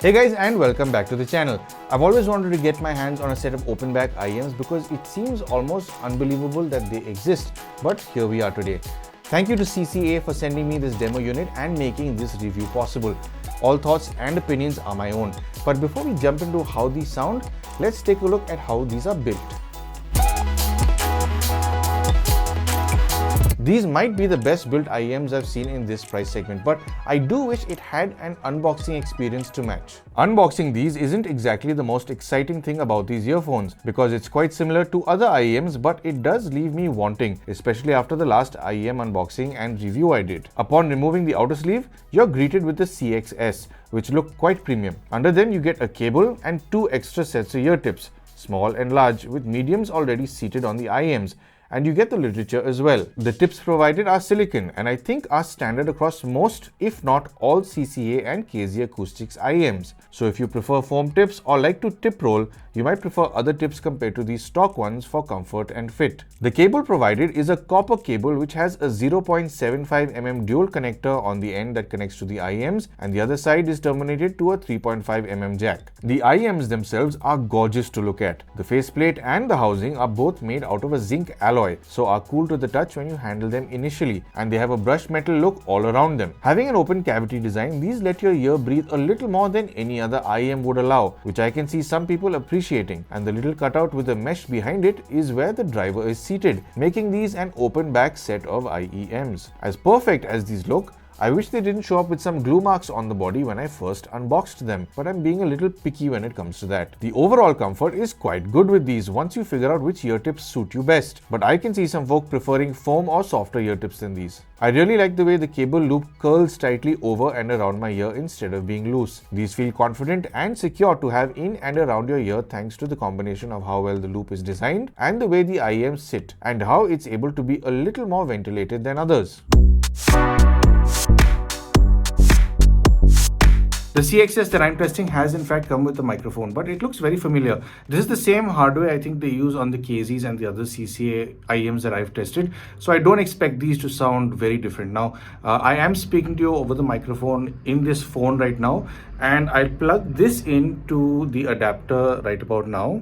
Hey guys, and welcome back to the channel. I've always wanted to get my hands on a set of open back IEMs because it seems almost unbelievable that they exist, but here we are today. Thank you to CCA for sending me this demo unit and making this review possible. All thoughts and opinions are my own. But before we jump into how these sound, let's take a look at how these are built. These might be the best built IEMs I've seen in this price segment, but I do wish it had an unboxing experience to match. Unboxing these isn't exactly the most exciting thing about these earphones because it's quite similar to other IEMs, but it does leave me wanting, especially after the last IEM unboxing and review I did. Upon removing the outer sleeve, you're greeted with the CXS, which look quite premium. Under them you get a cable and two extra sets of ear tips, small and large, with mediums already seated on the IEMs. And you get the literature as well. The tips provided are silicone and I think are standard across most, if not all, CCA and KZ Acoustics IEMs. So if you prefer foam tips or like to tip roll, you might prefer other tips compared to these stock ones for comfort and fit. The cable provided is a copper cable which has a 0.75 mm dual connector on the end that connects to the IEMs, and the other side is terminated to a 3.5 mm jack. The IEMs themselves are gorgeous to look at. The faceplate and the housing are both made out of a zinc alloy, so are cool to the touch when you handle them initially, and they have a brushed metal look all around them. Having an open cavity design, these let your ear breathe a little more than any other IEM would allow, which I can see some people appreciating, and the little cutout with the mesh behind it is where the driver is seated, making these an open back set of IEMs. As perfect as these look, I wish they didn't show up with some glue marks on the body when I first unboxed them, but I'm being a little picky when it comes to that. The overall comfort is quite good with these once you figure out which ear tips suit you best, but I can see some folk preferring foam or softer ear tips than these. I really like the way the cable loop curls tightly over and around my ear instead of being loose. These feel confident and secure to have in and around your ear thanks to the combination of how well the loop is designed and the way the IEMs sit and how it's able to be a little more ventilated than others. The CXS that I'm testing has in fact come with a microphone, but it looks very familiar. This is the same hardware I think they use on the KZs and the other CCA IEMs that I've tested, so I don't expect these to sound very different. Now, I am speaking to you over the microphone in this phone right now, and I'll plug this into the adapter right about now.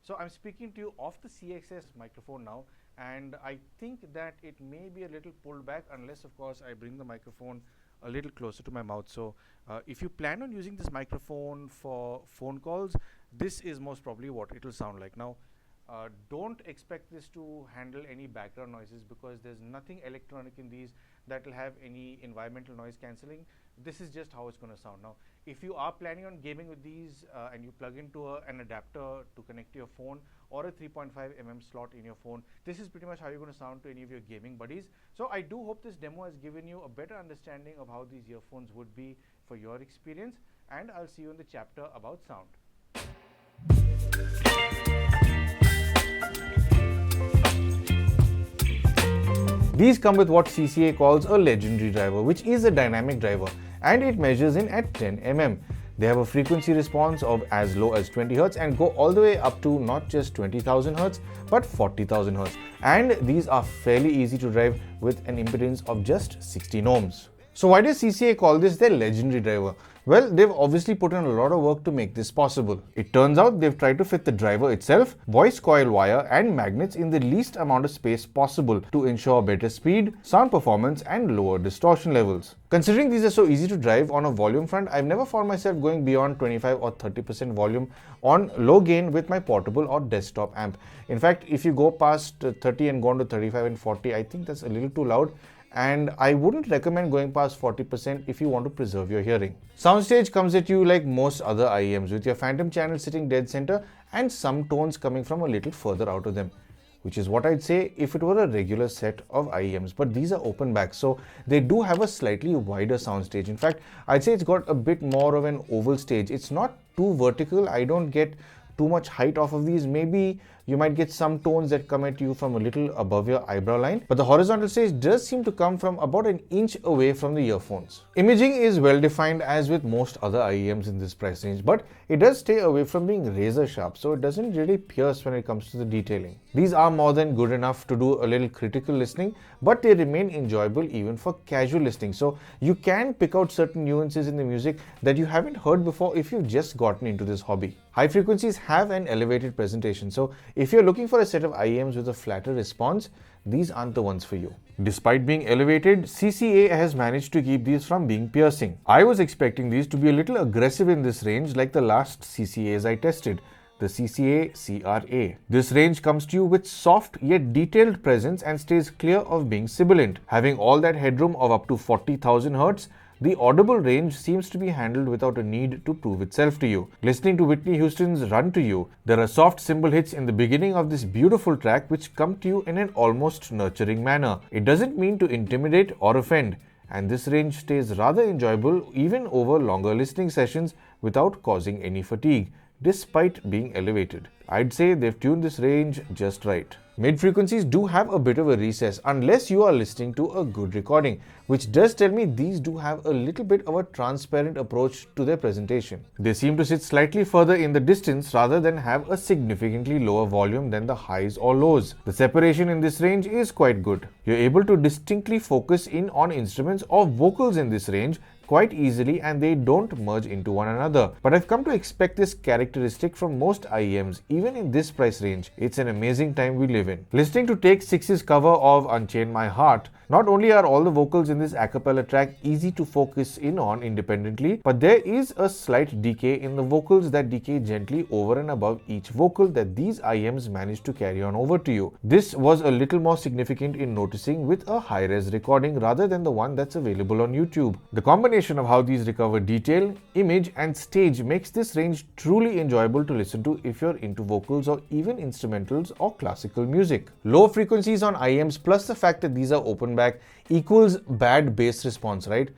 So I'm speaking to you off the CXS microphone now, and I think that it may be a little pulled back unless of course I bring the microphone a little closer to my mouth. So if you plan on using this microphone for phone calls, this is most probably what it will sound like. Now, don't expect this to handle any background noises because there's nothing electronic in these that will have any environmental noise cancelling. This is just how it's going to sound. Now, if you are planning on gaming with these and you plug into an adapter to connect to your phone or a 3.5 mm slot in your phone, this is pretty much how you're going to sound to any of your gaming buddies. So I do hope this demo has given you a better understanding of how these earphones would be for your experience, and I'll see you in the chapter about sound. These come with what CCA calls a legendary driver, which is a dynamic driver, and it measures in at 10 mm. They have a frequency response of as low as 20 Hz and go all the way up to not just 20,000 Hz but 40,000 Hz. And these are fairly easy to drive with an impedance of just 16 ohms. So why does CCA call this their legendary driver? Well, they've obviously put in a lot of work to make this possible. It turns out they've tried to fit the driver itself, voice coil wire and magnets in the least amount of space possible to ensure better speed, sound performance and lower distortion levels. Considering these are so easy to drive on a volume front, I've never found myself going beyond 25 or 30% volume on low gain with my portable or desktop amp. In fact, if you go past 30 and go on to 35 and 40, I think that's a little too loud. And I wouldn't recommend going past 40% if you want to preserve your hearing. Soundstage comes at you like most other IEMs, with your phantom channel sitting dead center and some tones coming from a little further out of them, which is what I'd say if it were a regular set of IEMs, but these are open back, so they do have a slightly wider soundstage. In fact, I'd say it's got a bit more of an oval stage. It's not too vertical. I don't get too much height off of these, maybe you might get some tones that come at you from a little above your eyebrow line, but the horizontal stage does seem to come from about an inch away from the earphones. Imaging is well defined as with most other IEMs in this price range, but it does stay away from being razor sharp, so it doesn't really pierce when it comes to the detailing. These are more than good enough to do a little critical listening, but they remain enjoyable even for casual listening, so you can pick out certain nuances in the music that you haven't heard before if you've just gotten into this hobby. High frequencies have an elevated presentation, so if you're looking for a set of IEMs with a flatter response, these aren't the ones for you. Despite being elevated, CCA has managed to keep these from being piercing. I was expecting these to be a little aggressive in this range like the last CCAs I tested, the CCA CRA. This range comes to you with soft yet detailed presence and stays clear of being sibilant. Having all that headroom of up to 40,000 Hz, the audible range seems to be handled without a need to prove itself to you. Listening to Whitney Houston's Run to You, there are soft cymbal hits in the beginning of this beautiful track which come to you in an almost nurturing manner. It doesn't mean to intimidate or offend, and this range stays rather enjoyable even over longer listening sessions without causing any fatigue, despite being elevated. I'd say they've tuned this range just right. Mid frequencies do have a bit of a recess unless you are listening to a good recording, which does tell me these do have a little bit of a transparent approach to their presentation. They seem to sit slightly further in the distance rather than have a significantly lower volume than the highs or lows. The separation in this range is quite good. You're able to distinctly focus in on instruments or vocals in this range quite easily, and they don't merge into one another. But I've come to expect this characteristic from most IEMs, even in this price range. It's an amazing time we live in. Listening to Take 6's cover of Unchain My Heart, not only are all the vocals in this a cappella track easy to focus in on independently, but there is a slight decay in the vocals that decay gently over and above each vocal that these IEMs managed to carry on over to you. This was a little more significant in noticing with a high-res recording rather than the one that's available on YouTube. The combination of how these recover detail, image and stage makes this range truly enjoyable to listen to if you're into vocals or even instrumentals or classical music. Low frequencies on IEMs plus the fact that these are open back equals bad bass response, right?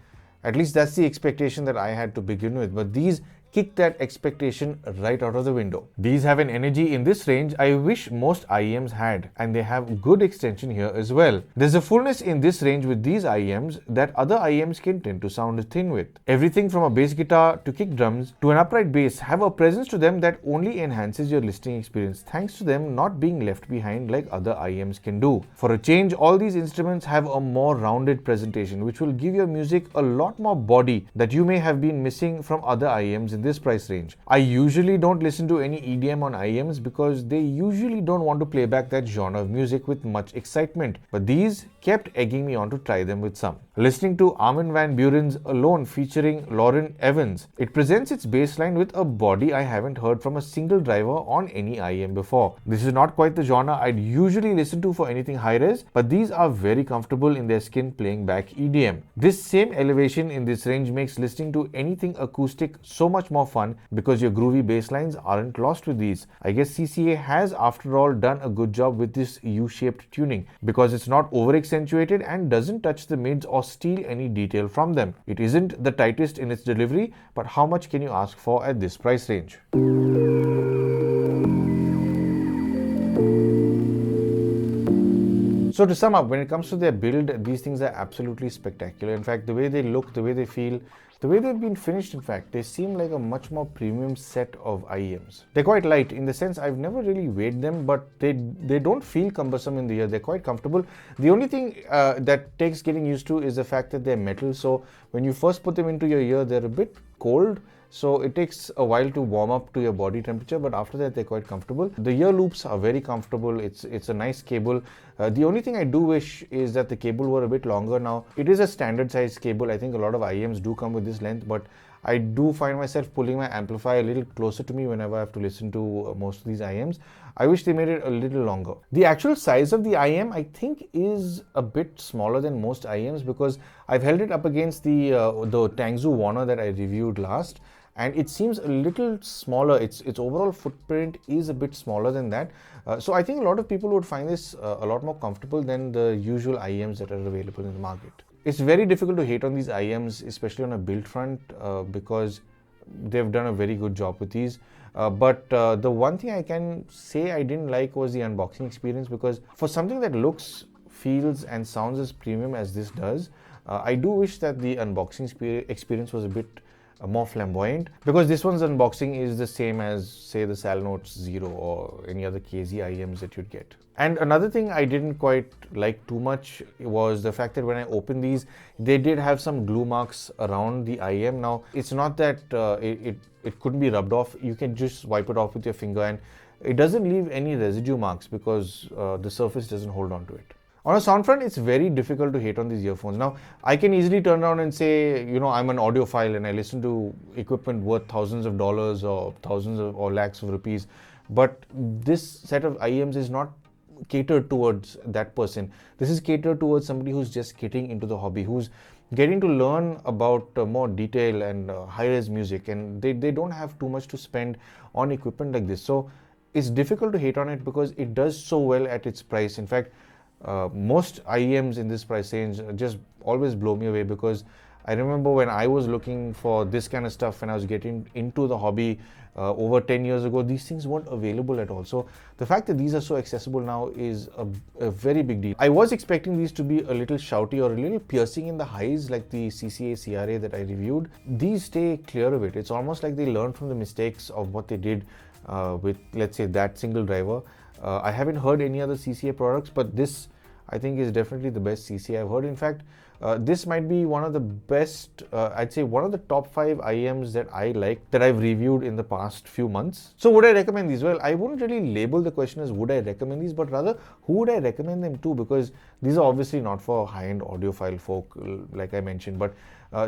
At least that's the expectation that I had to begin with, but these kick that expectation right out of the window. These have an energy in this range I wish most IEMs had, and they have good extension here as well. There's a fullness in this range with these IEMs that other IEMs can tend to sound thin with. Everything from a bass guitar to kick drums to an upright bass have a presence to them that only enhances your listening experience, thanks to them not being left behind like other IEMs can do. For a change, all these instruments have a more rounded presentation, which will give your music a lot more body that you may have been missing from other IEMs in this price range. I usually don't listen to any EDM on IEMs because they usually don't want to play back that genre of music with much excitement, but these kept egging me on to try them with some. Listening to Armin van Buuren's Alone featuring Lauren Evans, it presents its bass line with a body I haven't heard from a single driver on any IEM before. This is not quite the genre I'd usually listen to for anything high-res, but these are very comfortable in their skin playing back EDM. This same elevation in this range makes listening to anything acoustic so much more fun because your groovy bass lines aren't lost with these. I guess CCA has after all done a good job with this U-shaped tuning because it's not over-accentuated and doesn't touch the mids or steal any detail from them. It isn't the tightest in its delivery, but how much can you ask for at this price range? So to sum up, when it comes to their build, these things are absolutely spectacular. In fact, the way they look, the way they feel, the way they've been finished, in fact, they seem like a much more premium set of IEMs. They're quite light in the sense I've never really weighed them, but they don't feel cumbersome in the ear. They're quite comfortable. The only thing that takes getting used to is the fact that they're metal. So when you first put them into your ear, they're a bit cold. So it takes a while to warm up to your body temperature, but after that they're quite comfortable. The ear loops are very comfortable. It's a nice cable. The only thing I do wish is that the cable were a bit longer now. It is a standard size cable. I think a lot of IEMs do come with this length, but I do find myself pulling my amplifier a little closer to me whenever I have to listen to most of these IEMs. I wish they made it a little longer. The actual size of the IEM, I think, is a bit smaller than most IEMs because I've held it up against the Tangzu Warner that I reviewed last, and it seems a little smaller. Its overall footprint is a bit smaller than that. So I think a lot of people would find this a lot more comfortable than the usual IEMs that are available in the market. It's very difficult to hate on these IEMs, especially on a build front, because they've done a very good job with these. But the one thing I can say I didn't like was the unboxing experience, because for something that looks, feels and sounds as premium as this does, I do wish that the unboxing experience was a bit more flamboyant, because this one's unboxing is the same as, say, the Salnotes Zero or any other KZ IEMs that you'd get. And another thing I didn't quite like too much was the fact that when I opened these, they did have some glue marks around the IEM. Now, it's not that it couldn't be rubbed off. You can just wipe it off with your finger and it doesn't leave any residue marks because the surface doesn't hold on to it. On a sound front, it's very difficult to hate on these earphones. Now, I can easily turn around and say, you know, I'm an audiophile and I listen to equipment worth thousands of dollars or or lakhs of rupees. But this set of IEMs is not catered towards that person. This is catered towards somebody who's just getting into the hobby, who's getting to learn about more detail and high-res music, and they don't have too much to spend on equipment like this. So it's difficult to hate on it because it does so well at its price. In fact, most IEMs in this price range just always blow me away, because I remember when I was looking for this kind of stuff when I was getting into the hobby over 10 years ago, these things weren't available at all. So the fact that these are so accessible now is a very big deal. I was expecting these to be a little shouty or a little piercing in the highs like the CCA CRA that I reviewed. These stay clear of it. It's almost like they learned from the mistakes of what they did with, let's say, that single driver. I haven't heard any other CCA products, but this I think is definitely the best CCA I've heard. In fact, this might be one of the best, I'd say one of the top 5 IEMs that I like, that I've reviewed in the past few months. So would I recommend these? Well, I wouldn't really label the question as would I recommend these, but rather who would I recommend them to, because these are obviously not for high-end audiophile folk like I mentioned, but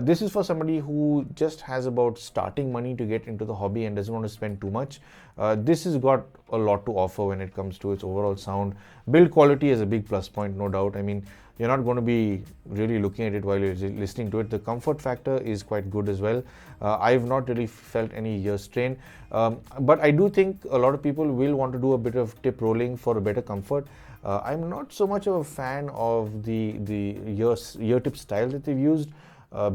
this is for somebody who just has about starting money to get into the hobby and doesn't want to spend too much. This has got a lot to offer when it comes to its overall sound. Build quality is a big plus point, no doubt. I mean, you're not going to be really looking at it while you're listening to it. The comfort factor is quite good as well. I've not really felt any ear strain, but I do think a lot of people will want to do a bit of tip rolling for a better comfort. I'm not so much of a fan of the ear tip style that they've used,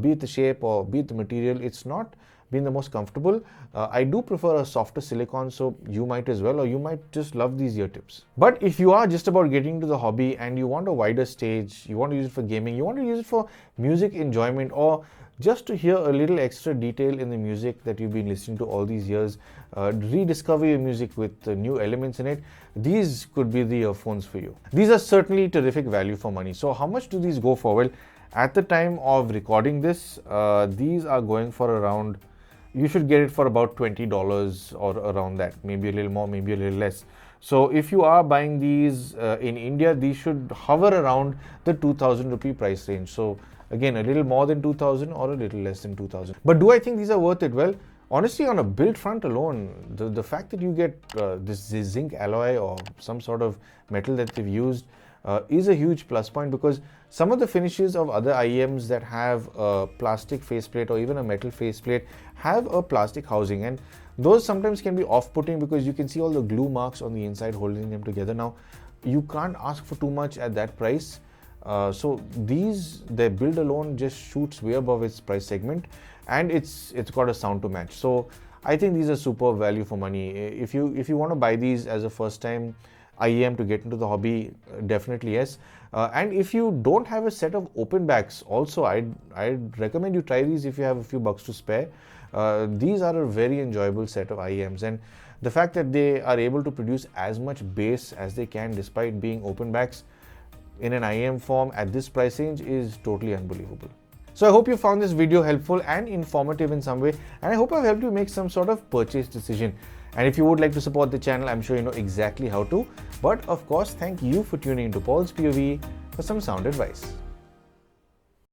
be it the shape or be it the material. It's not been the most comfortable. I do prefer a softer silicone, so you might as well, or you might just love these ear tips. But if you are just about getting into the hobby and you want a wider stage, you want to use it for gaming, you want to use it for music enjoyment, or just to hear a little extra detail in the music that you've been listening to all these years, rediscover your music with new elements in it, these could be the earphones for you. These are certainly terrific value for money. So how much do these go for? Well, at the time of recording this, these are going for around, you should get it for about $20 or around that, maybe a little more, maybe a little less. So if you are buying these in India, these should hover around the 2,000 rupee price range. So again, a little more than 2,000 or a little less than 2,000. But do I think these are worth it? Well, honestly, on a build front alone, the fact that you get this zinc alloy or some sort of metal that they've used is a huge plus point, because some of the finishes of other IEMs that have a plastic faceplate or even a metal faceplate have a plastic housing, and those sometimes can be off-putting because you can see all the glue marks on the inside holding them together. Now, you can't ask for too much at that price. So their build alone just shoots way above its price segment, and it's got a sound to match. So I think these are super value for money. If you want to buy these as a first time IEM to get into the hobby, definitely yes. And if you don't have a set of open backs, also I'd recommend you try these if you have a few bucks to spare. These are a very enjoyable set of IEMs, and the fact that they are able to produce as much bass as they can despite being open backs in an IEM form at this price range is totally unbelievable. So I hope you found this video helpful and informative in some way, and I hope I've helped you make some sort of purchase decision. And if you would like to support the channel, I'm sure you know exactly how to. But of course, thank you for tuning into Paul's POV for some sound advice.